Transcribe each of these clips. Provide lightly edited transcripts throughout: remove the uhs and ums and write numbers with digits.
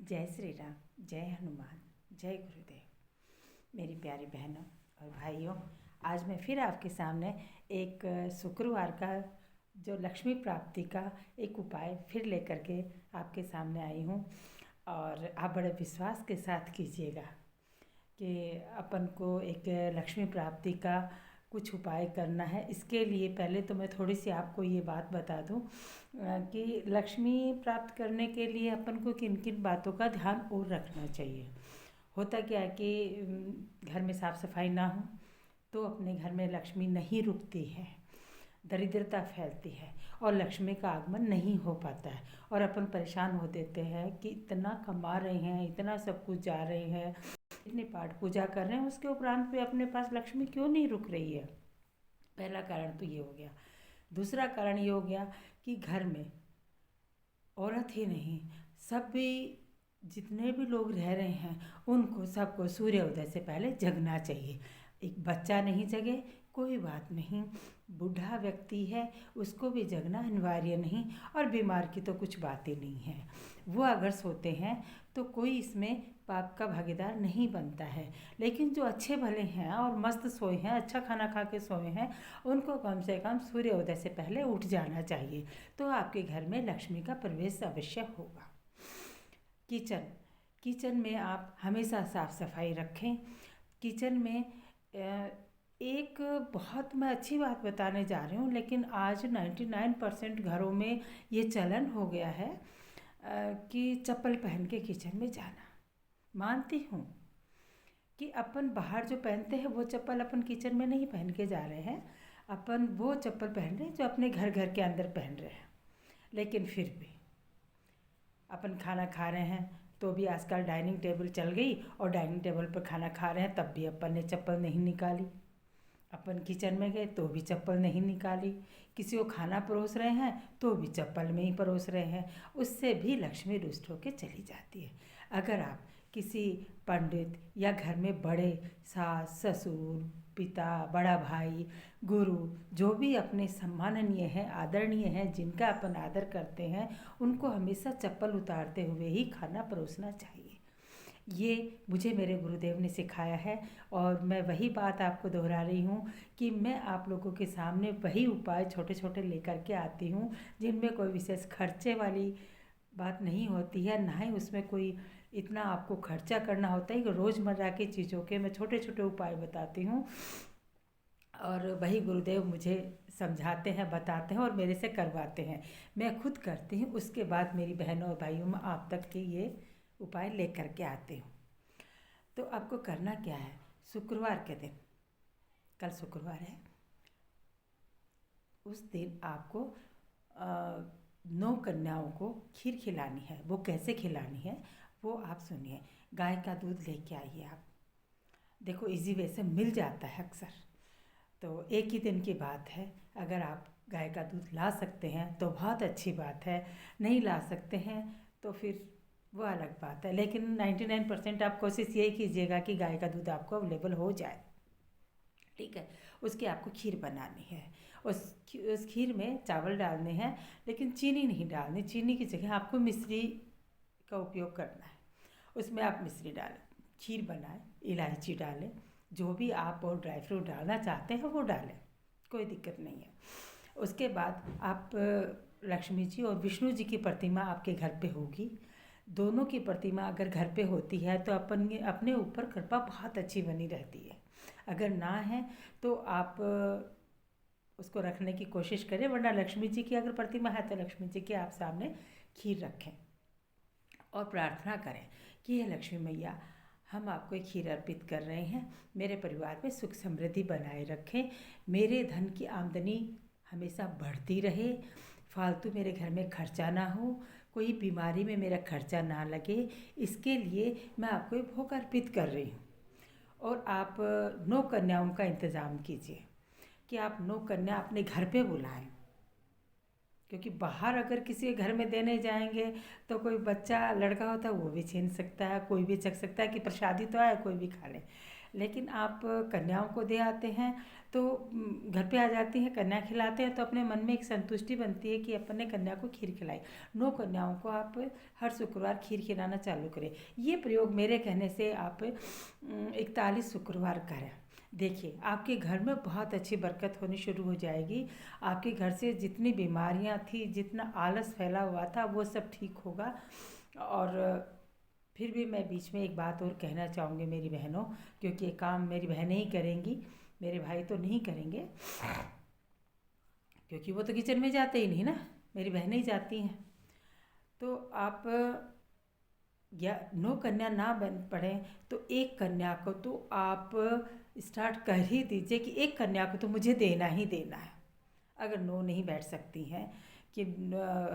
जय श्री राम, जय हनुमान, जय गुरुदेव। मेरी प्यारी बहनों और भाइयों, आज मैं फिर आपके सामने एक शुक्रवार का जो लक्ष्मी प्राप्ति का एक उपाय फिर लेकर के आपके सामने आई हूँ। और आप बड़े विश्वास के साथ कीजिएगा कि अपन को एक लक्ष्मी प्राप्ति का कुछ उपाय करना है। इसके लिए पहले तो मैं थोड़ी सी आपको ये बात बता दूं कि लक्ष्मी प्राप्त करने के लिए अपन को किन किन बातों का ध्यान और रखना चाहिए। होता क्या है कि घर में साफ़ सफाई ना हो तो अपने घर में लक्ष्मी नहीं रुकती है, दरिद्रता फैलती है और लक्ष्मी का आगमन नहीं हो पाता है। और अपन परेशान हो देते हैं कि इतना कमा रहे हैं, इतना सब कुछ जा रहे हैं, इतनी पाठ पूजा कर रहे हैं, उसके उपरांत भी अपने पास लक्ष्मी क्यों नहीं रुक रही है। पहला कारण तो ये हो गया। दूसरा कारण ये हो गया कि घर में औरत ही नहीं, सब भी जितने भी लोग रह रहे हैं उनको सबको सूर्योदय से पहले जगना चाहिए। एक बच्चा नहीं जगे कोई बात नहीं, बूढ़ा व्यक्ति है उसको भी जगना अनिवार्य नहीं, और बीमार की तो कुछ बात ही नहीं है। वो अगर सोते हैं तो कोई इसमें पाप का भागीदार नहीं बनता है। लेकिन जो अच्छे भले हैं और मस्त सोए हैं, अच्छा खाना खा के सोए हैं, उनको कम से कम सूर्योदय से पहले उठ जाना चाहिए। तो आपके घर में लक्ष्मी का प्रवेश अवश्य होगा। किचन में आप हमेशा साफ़ सफाई रखें। किचन में एक बहुत मैं अच्छी बात बताने जा रही हूँ, लेकिन आज 99% घरों में ये चलन हो गया है कि चप्पल पहन के किचन में जाना। मानती हूँ कि अपन बाहर जो पहनते हैं वो चप्पल अपन किचन में नहीं पहन के जा रहे हैं, अपन वो चप्पल पहन रहे हैं जो अपने घर घर के अंदर पहन रहे हैं। लेकिन फिर भी अपन खाना खा रहे हैं तो भी आजकल डाइनिंग टेबल चल गई और डाइनिंग टेबल पर खाना खा रहे हैं, तब भी अपन ने चप्पल नहीं निकाली। अपन किचन में गए तो भी चप्पल नहीं निकाली। किसी को खाना परोस रहे हैं तो भी चप्पल में ही परोस रहे हैं। उससे भी लक्ष्मी रुष्ट होकर चली जाती है। अगर आप किसी पंडित या घर में बड़े सास ससुर पिता बड़ा भाई गुरु जो भी अपने सम्माननीय हैं आदरणीय हैं जिनका अपन आदर करते हैं, उनको हमेशा चप्पल उतारते हुए ही खाना परोसना चाहिए। ये मुझे मेरे गुरुदेव ने सिखाया है और मैं वही बात आपको दोहरा रही हूँ कि मैं आप लोगों के सामने वही उपाय छोटे छोटे लेकर के आती हूँ जिनमें कोई विशेष खर्चे वाली बात नहीं होती है, ना ही उसमें कोई इतना आपको खर्चा करना होता है। रोज़मर्रा की चीज़ों के मैं छोटे छोटे उपाय बताती हूँ और वही गुरुदेव मुझे समझाते हैं, बताते हैं और मेरे से करवाते हैं। मैं खुद करती हूँ, उसके बाद मेरी बहनों और भाइयों में आप तक के ये उपाय लेकर के आती हूँ। तो आपको करना क्या है, शुक्रवार के दिन, कल शुक्रवार है, उस दिन आपको 9 कन्याओं को खीर खिलानी है। वो कैसे खिलानी है वो आप सुनिए। गाय का दूध लेके आइए आप, देखो इजी वे से मिल जाता है अक्सर, तो एक ही दिन की बात है। अगर आप गाय का दूध ला सकते हैं तो बहुत अच्छी बात है, नहीं ला सकते हैं तो फिर वो अलग बात है। लेकिन 99% आप कोशिश यही कीजिएगा कि गाय का दूध आपको अवेलेबल हो जाए, ठीक है। उसकी आपको खीर बनानी है। उस खीर में चावल डालने हैं, लेकिन चीनी नहीं डालनी। चीनी की जगह आपको मिश्री का उपयोग करना है। उसमें आप मिश्री डालें, खीर बनाएं, इलायची डालें, जो भी आप और ड्राई फ्रूट डालना चाहते हैं वो डालें, कोई दिक्कत नहीं है। उसके बाद आप लक्ष्मी जी और विष्णु जी की प्रतिमा आपके घर पे होगी। दोनों की प्रतिमा अगर घर पे होती है तो अपन अपने ऊपर कृपा बहुत अच्छी बनी रहती है। अगर ना है तो आप उसको रखने की कोशिश करें, वरना लक्ष्मी जी की अगर प्रतिमा है तो लक्ष्मी जी के आप सामने खीर रखें और प्रार्थना करें कि हे लक्ष्मी मैया, हम आपको एक खीर अर्पित कर रहे हैं, मेरे परिवार में सुख समृद्धि बनाए रखें, मेरे धन की आमदनी हमेशा बढ़ती रहे, फालतू मेरे घर में खर्चा ना हो, कोई बीमारी में मेरा खर्चा ना लगे, इसके लिए मैं आपको एक भोग अर्पित कर रही हूँ। और आप 9 कन्याओं का इंतज़ाम कीजिए कि आप 9 कन्या अपने घर पे बुलाएं, क्योंकि बाहर अगर किसी के घर में देने जाएंगे तो कोई बच्चा लड़का होता है वो भी छीन सकता है, कोई भी चख सकता है कि प्रसादी तो आए कोई भी खा ले। लेकिन आप कन्याओं को दे आते हैं तो घर पे आ जाती हैं, कन्या खिलाते हैं तो अपने मन में एक संतुष्टि बनती है कि अपने कन्या को खीर खिलाई। 9 कन्याओं को आप हर शुक्रवार खीर खिलाना चालू करें। ये प्रयोग मेरे कहने से आप 41 शुक्रवार करें। देखिए आपके घर में बहुत अच्छी बरकत होनी शुरू हो जाएगी। आपके घर से जितनी बीमारियां थी, जितना आलस फैला हुआ था, वो सब ठीक होगा। और फिर भी मैं बीच में एक बात और कहना चाहूँगी मेरी बहनों, क्योंकि ये काम मेरी बहनें ही करेंगी, मेरे भाई तो नहीं करेंगे, क्योंकि वो तो किचन में जाते ही नहीं ना, मेरी बहनें ही जाती हैं। तो आप या 9 कन्या ना बन पड़े तो एक कन्या को तो आप स्टार्ट कर ही दीजिए कि एक कन्या को तो मुझे देना ही देना है। अगर 9 नहीं बैठ सकती हैं कि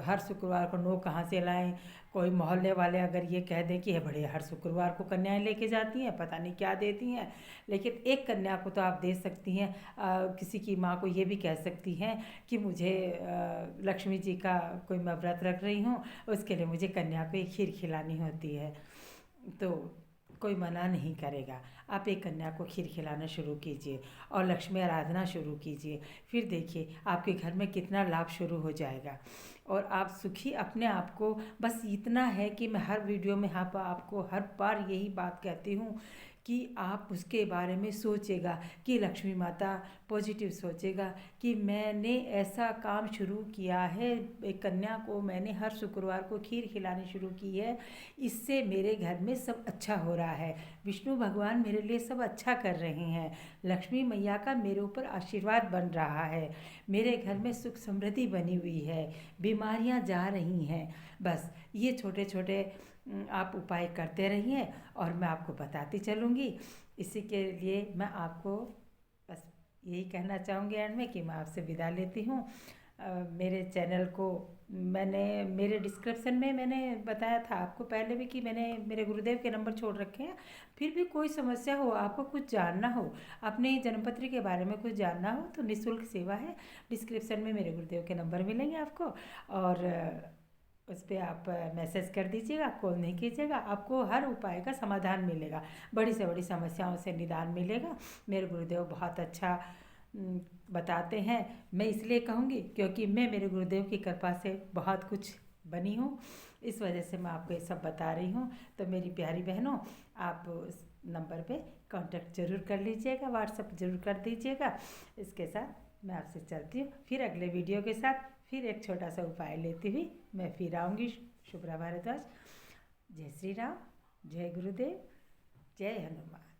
हर शुक्रवार को 9 कहाँ से लाएं। कोई मोहल्ले वाले अगर ये कह दें कि ये बड़े हर शुक्रवार को कन्याएं लेके जाती हैं, पता नहीं क्या देती हैं, लेकिन एक कन्या को तो आप दे सकती हैं। किसी की माँ को ये भी कह सकती हैं कि मुझे लक्ष्मी जी का कोई मैं व्रत रख रही हूँ, उसके लिए मुझे कन्या को एक खीर खिलानी होती है, तो कोई मना नहीं करेगा। आप एक कन्या को खीर खिलाना शुरू कीजिए और लक्ष्मी आराधना शुरू कीजिए। फिर देखिए आपके घर में कितना लाभ शुरू हो जाएगा और आप सुखी अपने आप को। बस इतना है कि मैं हर वीडियो में आपको हर बार यही बात कहती हूँ कि आप उसके बारे में सोचेगा कि लक्ष्मी माता पॉजिटिव सोचेगा कि मैंने ऐसा काम शुरू किया है, एक कन्या को मैंने हर शुक्रवार को खीर खिलानी शुरू की है, इससे मेरे घर में सब अच्छा हो रहा है, विष्णु भगवान मेरे लिए सब अच्छा कर रहे हैं, लक्ष्मी मैया का मेरे ऊपर आशीर्वाद बन रहा है, मेरे घर में सुख समृद्धि बनी हुई है, बीमारियां जा रही हैं। बस ये छोटे छोटे आप उपाय करते रहिए और मैं आपको बताती चलूँगी। इसी के लिए मैं आपको बस यही कहना चाहूँगी एंड में कि मैं आपसे विदा लेती हूँ। मेरे चैनल को मैंने मेरे डिस्क्रिप्शन में मैंने बताया था आपको पहले भी कि मैंने मेरे गुरुदेव के नंबर छोड़ रखे हैं। फिर भी कोई समस्या हो, आपको कुछ जानना हो, अपने जन्मपत्री के बारे में कुछ जानना हो तो निःशुल्क सेवा है। डिस्क्रिप्शन में मेरे गुरुदेव के नंबर मिलेंगे आपको और उस पर आप मैसेज कर दीजिएगा, कॉल नहीं कीजिएगा, आपको हर उपाय का समाधान मिलेगा, बड़ी से बड़ी समस्याओं से निदान मिलेगा। मेरे गुरुदेव बहुत अच्छा बताते हैं। मैं इसलिए कहूँगी क्योंकि मैं मेरे गुरुदेव की कृपा से बहुत कुछ बनी हूँ, इस वजह से मैं आपको ये सब बता रही हूँ। तो मेरी प्यारी बहनों, आप उस नंबर पे कांटेक्ट ज़रूर कर लीजिएगा, व्हाट्सअप ज़रूर कर दीजिएगा। इसके साथ मैं आपसे चलती हूँ, फिर अगले वीडियो के साथ फिर एक छोटा सा उपाय लेती हुई मैं फिर आऊँगी। शुभ्रा भारद्वाज। जय श्री राम, जय गुरुदेव, जय हनुमान।